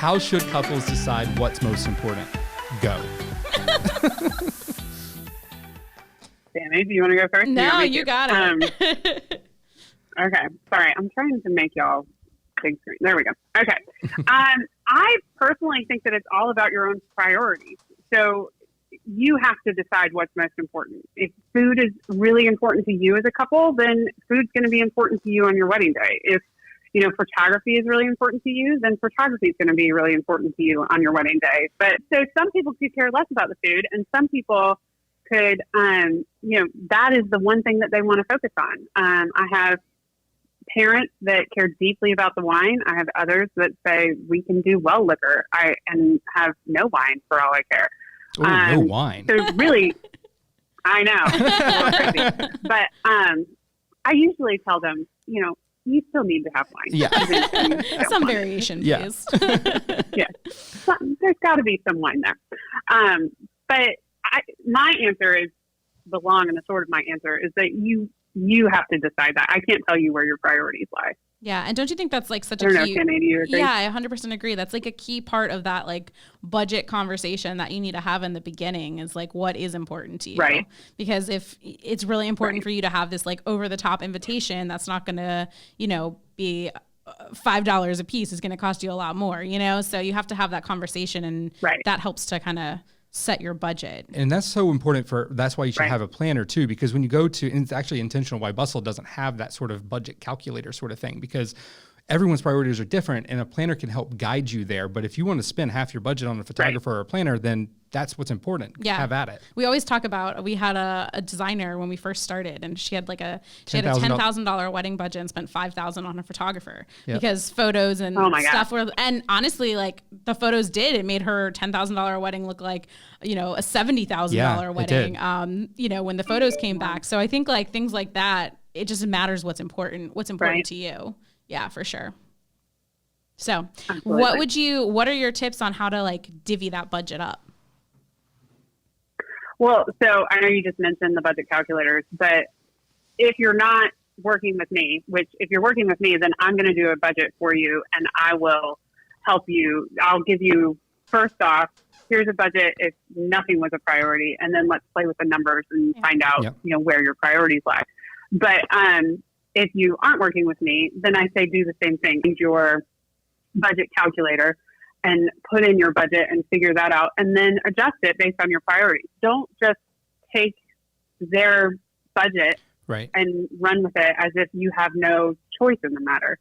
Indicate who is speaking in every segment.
Speaker 1: how should couples decide what's most important? Go.
Speaker 2: Sammy, do you want to go first?
Speaker 3: No, you got it.
Speaker 2: Okay. Sorry. I'm trying to make y'all big screen. There we go. Okay. I personally think that it's all about your own priorities. So you have to decide what's most important. If food is really important to you as a couple, then food's going to be important to you on your wedding day. If, photography is really important to you, then photography is going to be really important to you on your wedding day. But so some people could care less about the food, and some people could, that is the one thing that they want to focus on. I have parents that care deeply about the wine. I have others that say we can do well liquor and have no wine for all I care.
Speaker 1: Oh, no wine.
Speaker 2: So really, I know, it's a little crazy. But I usually tell them, you still need to have wine.
Speaker 1: Yeah.
Speaker 3: Some variation, please.
Speaker 2: Yeah. There's got to be some wine there. But my answer is, the long and the short of my answer is that you have to decide that. I can't tell you where your priorities lie.
Speaker 3: Yeah. And don't you think that's like such
Speaker 2: a key... Samie, do you agree?
Speaker 3: Yeah, I 100% agree. That's like a key part of that like budget conversation that you need to have in the beginning is like what is important to you.
Speaker 2: Right.
Speaker 3: Because if it's really important for you to have this like over the top invitation, that's not going to, be $5 a piece. Is going to cost you a lot more, So you have to have that conversation, and that helps to kind of set your budget.
Speaker 1: And that's so important that's why you should have a planner too, because when you go to, and it's actually intentional why Bustld doesn't have that sort of budget calculator sort of thing, because everyone's priorities are different and a planner can help guide you there. But if you want to spend half your budget on a photographer or a planner, then that's what's important.
Speaker 3: Yeah.
Speaker 1: Have at it.
Speaker 3: We always talk about, we had a designer when we first started, and she had a $10,000 wedding budget and spent $5,000 on a photographer because photos and stuff were, and honestly, like the photos it made her $10,000 wedding look like, a $70,000 wedding, when the photos came back. So I think like things like that, it just matters what's important to you. Yeah, for sure. So absolutely. What are your tips on how to like divvy that budget up?
Speaker 2: Well, so I know you just mentioned the budget calculators, but if you're not working with me, which if you're working with me, then I'm going to do a budget for you and I will help you. I'll give you, first off, here's a budget if nothing was a priority, and then let's play with the numbers and find out, where your priorities lie. But if you aren't working with me, then I say do the same thing. Use your budget calculator and put in your budget and figure that out, and then adjust it based on your priorities. Don't just take their budget and run with it as if you have no choice in the matter.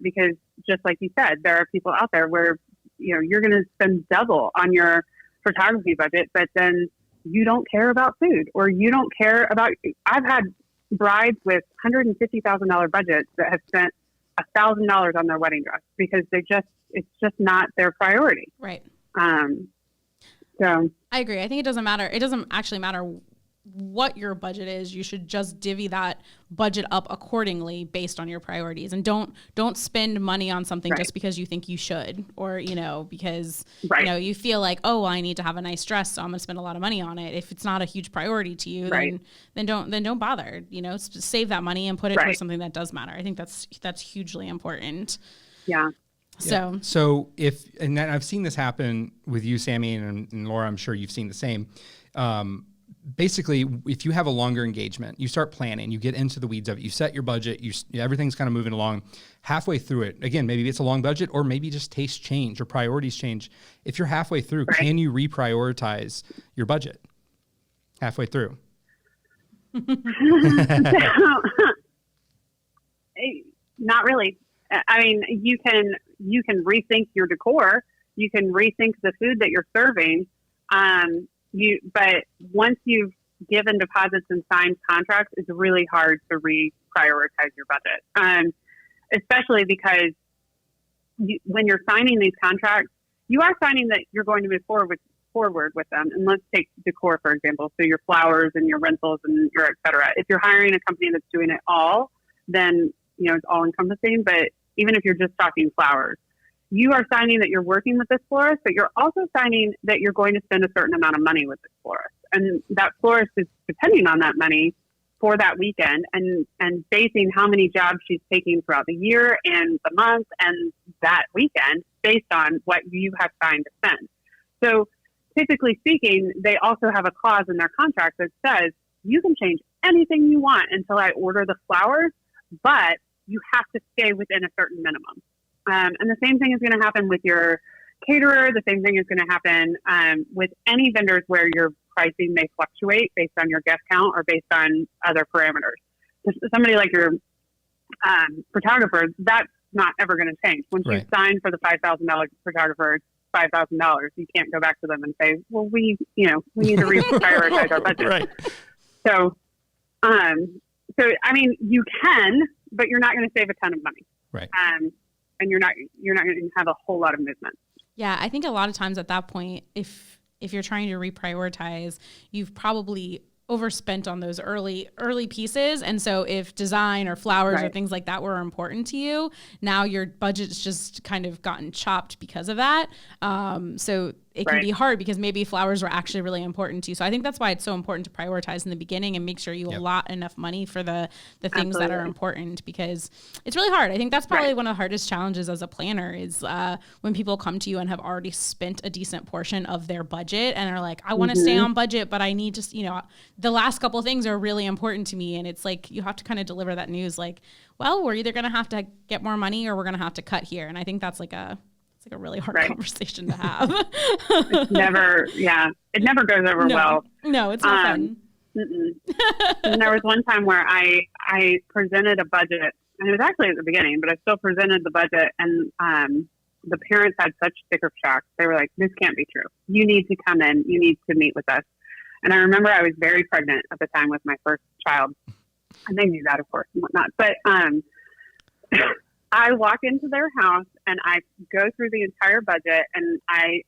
Speaker 2: Because just like you said, there are people out there where, you're going to spend double on your photography budget, but then you don't care about food, or you don't care about, I've had brides with $150,000 budgets that have spent $1,000 on their wedding dress because it's just not their priority.
Speaker 3: Right.
Speaker 2: So
Speaker 3: I agree. I think it doesn't matter. It doesn't actually matter what your budget is. You should just divvy that budget up accordingly based on your priorities, and don't spend money on something just because you think you should, or, because, you feel like, oh, well, I need to have a nice dress, so I'm going to spend a lot of money on it. If it's not a huge priority to you, then don't bother, save that money and put it towards something that does matter. I think that's hugely important.
Speaker 2: Yeah.
Speaker 1: So and I've seen this happen with you, Samie, and Laura, I'm sure you've seen the same. Basically, if you have a longer engagement, you start planning, you get into the weeds of it, you set your budget, everything's kind of moving along. Halfway through it, again, maybe it's a long budget, or maybe just tastes change or priorities change. If you're halfway through, can you reprioritize your budget halfway through?
Speaker 2: Not really. I mean, you can rethink your decor. You can rethink the food that you're serving. But once you've given deposits and signed contracts, it's really hard to reprioritize your budget. Especially because when you're signing these contracts, you are signing that you're going to move forward with them. And let's take decor, for example. So your flowers and your rentals and your et cetera. If you're hiring a company that's doing it all, then, it's all encompassing. But even if you're just talking flowers, you are signing that you're working with this florist, but you're also signing that you're going to spend a certain amount of money with this florist. And that florist is depending on that money for that weekend and basing how many jobs she's taking throughout the year and the month and that weekend based on what you have signed to spend. So typically speaking, they also have a clause in their contract that says you can change anything you want until I order the flowers, but you have to stay within a certain minimum. And the same thing is going to happen with your caterer. The same thing is going to happen with any vendors where your pricing may fluctuate based on your guest count or based on other parameters. Somebody like your photographer, that's not ever going to change. Once you sign for the $5,000 photographer, it's $5,000. You can't go back to them and say, well, we need to reprioritize our budget.
Speaker 1: Right.
Speaker 2: So, I mean, you can, but you're not going to save a ton of money.
Speaker 1: Right.
Speaker 2: And you're not going to have a whole lot of movement.
Speaker 3: Yeah, I think a lot of times at that point, if you're trying to reprioritize, you've probably overspent on those early pieces. And so if design or flowers or things like that were important to you, now your budget's just kind of gotten chopped because of that. So it can be hard because maybe flowers were actually really important to you. So I think that's why it's so important to prioritize in the beginning and make sure you allot enough money for the things that are important, because it's really hard. I think that's probably one of the hardest challenges as a planner is when people come to you and have already spent a decent portion of their budget and are like, I want to stay on budget, but I need to, the last couple of things are really important to me. And it's like, you have to kind of deliver that news like, well, we're either going to have to get more money or we're going to have to cut here. And I think that's like a really hard conversation to have.
Speaker 2: It never goes over well.
Speaker 3: No, it's not fun.
Speaker 2: And there was one time where I presented a budget, and it was actually at the beginning, but I still presented the budget, and the parents had such sticker shock. They were like, this can't be true. You need to come in. You need to meet with us. And I remember I was very pregnant at the time with my first child, and they knew that, of course, and whatnot. But I walk into their house and I go through the entire budget, and I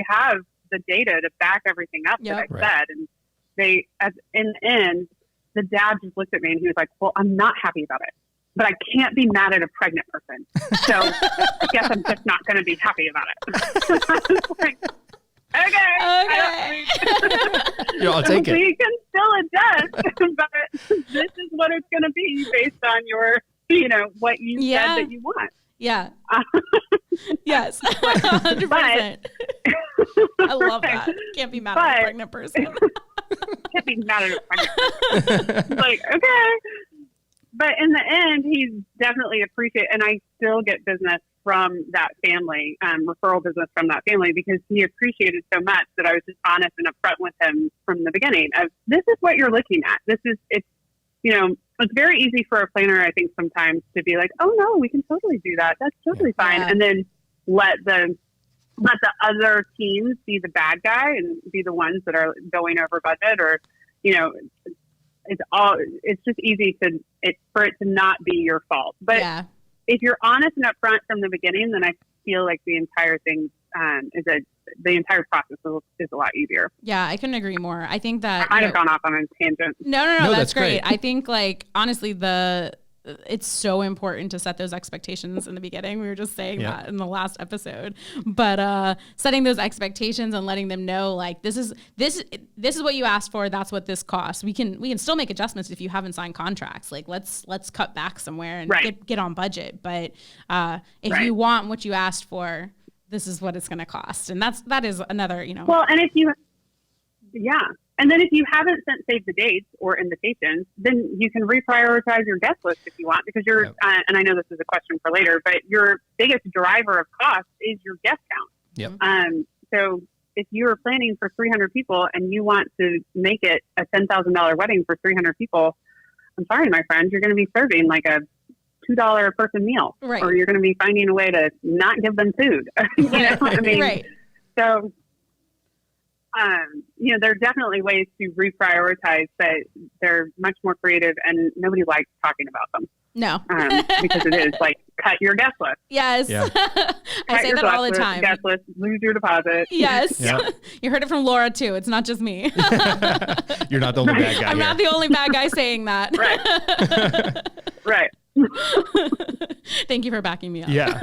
Speaker 2: have the data to back everything up that I said. And in the end, the dad just looked at me and he was like, well, I'm not happy about it, but I can't be mad at a pregnant person. So I guess I'm just not going to be happy about it. I was like, okay.
Speaker 1: I'll take it.
Speaker 2: We can still adjust, but this is what it's going to be based on your, what you said that you want.
Speaker 3: Yeah. Yes. 100%. I love that. Can't be mad at a pregnant person.
Speaker 2: Can't be mad at a pregnant person. Like, okay. But in the end, he's definitely appreciated, and I still get business from that family, referral business from that family, because he appreciated so much that I was just honest and upfront with him from the beginning of, this is what you're looking at. It's very easy for a planner, I think, sometimes to be like, oh no, we can totally do that. That's totally fine. And then let the other teams be the bad guy and be the ones that are going over budget, or, it's just easy for it to not be your fault. But if you're honest and upfront from the beginning, then I feel like the entire thing the entire process is a lot easier.
Speaker 3: Yeah, I couldn't agree more. I think that
Speaker 2: I might have gone off on a tangent.
Speaker 3: No, that's great. I think, like, honestly, it's so important to set those expectations in the beginning. We were just saying that in the last episode, but setting those expectations and letting them know, like, this is what you asked for. That's what this costs. We can still make adjustments if you haven't signed contracts. Like, let's cut back somewhere and get on budget. But if you want what you asked for, this is what it's going to cost. And that is another,
Speaker 2: Well, and and then if you haven't sent save the dates or invitations, then you can reprioritize your guest list if you want, because you're, and I know this is a question for later, but your biggest driver of cost is your guest count.
Speaker 1: Yep.
Speaker 2: So if you're planning for 300 people and you want to make it a $10,000 wedding for 300 people, I'm sorry, my friend, you're going to be serving like a $2 a person meal, or you're going to be finding a way to not give them food. So, there are definitely ways to reprioritize, but they're much more creative, and nobody likes talking about them.
Speaker 3: No,
Speaker 2: because it is like, cut your guest list.
Speaker 3: Yes. Yeah. I say that all the time.
Speaker 2: Guest list, lose your deposit.
Speaker 3: Yes. Yeah. You heard it from Laura too. It's not just me.
Speaker 1: You're not the only bad guy.
Speaker 3: I'm not the only bad guy saying that.
Speaker 2: Right.
Speaker 3: Thank you for backing me up.
Speaker 1: Yeah.